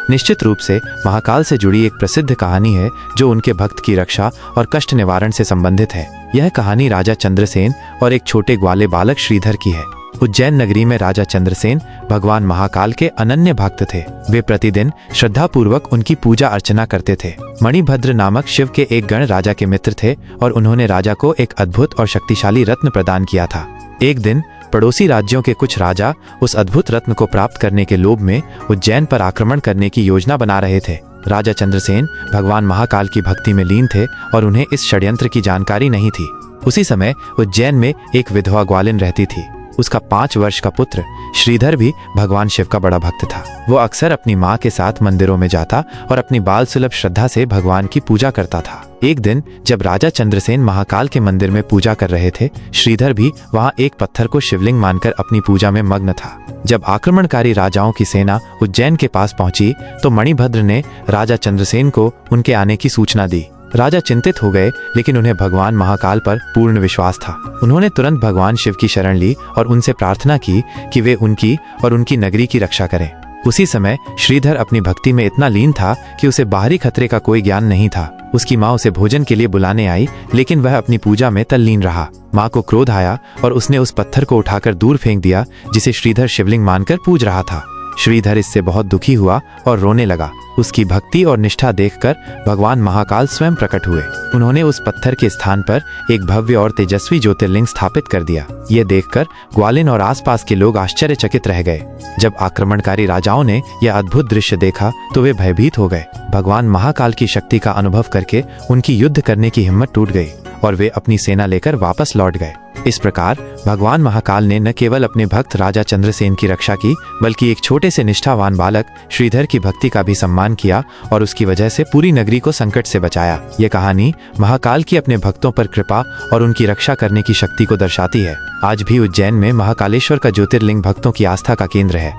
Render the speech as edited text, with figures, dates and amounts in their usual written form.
निश्चित रूप से महाकाल से जुड़ी एक प्रसिद्ध कहानी है जो उनके भक्त की रक्षा और कष्ट निवारण से संबंधित है। यह कहानी राजा चंद्रसेन और एक छोटे ग्वाले बालक श्रीधर की है। उज्जैन नगरी में राजा चंद्रसेन भगवान महाकाल के अनन्य भक्त थे। वे प्रतिदिन श्रद्धापूर्वक उनकी पूजा अर्चना करते थे। मणिभद्र नामक शिव के एक गण राजा के मित्र थे और उन्होंने राजा को एक अद्भुत और शक्तिशाली रत्न प्रदान किया था। एक दिन पड़ोसी राज्यों के कुछ राजा उस अद्भुत रत्न को प्राप्त करने के लोभ में उज्जैन पर आक्रमण करने की योजना बना रहे थे। राजा चंद्रसेन भगवान महाकाल की भक्ति में लीन थे और उन्हें इस षड्यंत्र की जानकारी नहीं थी। उसी समय उज्जैन में एक विधवा ग्वालिन रहती थी। उसका 5 वर्ष का पुत्र श्रीधर भी भगवान शिव का बड़ा भक्त था। वो अक्सर अपनी माँ के साथ मंदिरों में जाता और अपनी बाल सुलभ श्रद्धा से भगवान की पूजा करता था। एक दिन जब राजा चंद्रसेन महाकाल के मंदिर में पूजा कर रहे थे, श्रीधर भी वहाँ एक पत्थर को शिवलिंग मानकर अपनी पूजा में मग्न था। जब आक्रमणकारी राजाओं की सेना उज्जैन के पास पहुंची तो मणिभद्र ने राजा चंद्रसेन को उनके आने की सूचना दी। राजा चिंतित हो गए, लेकिन उन्हें भगवान महाकाल पर पूर्ण विश्वास था। उन्होंने तुरंत भगवान शिव की शरण ली और उनसे प्रार्थना की कि वे उनकी और उनकी नगरी की रक्षा करें। उसी समय श्रीधर अपनी भक्ति में इतना लीन था कि उसे बाहरी खतरे का कोई ज्ञान नहीं था। उसकी माँ उसे भोजन के लिए बुलाने आई, लेकिन वह अपनी पूजा में तल्लीन रहा। माँ को क्रोध आया और उसने उस पत्थर को उठाकर दूर फेंक दिया जिसे श्रीधर शिवलिंग मानकर पूज रहा था। श्रीधर इससे बहुत दुखी हुआ और रोने लगा। उसकी भक्ति और निष्ठा देखकर भगवान महाकाल स्वयं प्रकट हुए। उन्होंने उस पत्थर के स्थान पर एक भव्य और तेजस्वी ज्योतिर्लिंग स्थापित कर दिया। ये देखकर ग्वालिन और आसपास के लोग आश्चर्यचकित रह गए। जब आक्रमणकारी राजाओं ने यह अद्भुत दृश्य देखा तो वे भयभीत हो गए। भगवान महाकाल की शक्ति का अनुभव करके उनकी युद्ध करने की हिम्मत टूट गई और वे अपनी सेना लेकर वापस लौट गए। इस प्रकार भगवान महाकाल ने न केवल अपने भक्त राजा चंद्रसेन की रक्षा की, बल्कि एक छोटे से निष्ठावान बालक श्रीधर की भक्ति का भी सम्मान किया और उसकी वजह से पूरी नगरी को संकट से बचाया। ये कहानी महाकाल की अपने भक्तों पर कृपा और उनकी रक्षा करने की शक्ति को दर्शाती है। आज भी उज्जैन में महाकालेश्वर का ज्योतिर्लिंग भक्तों की आस्था का केंद्र है।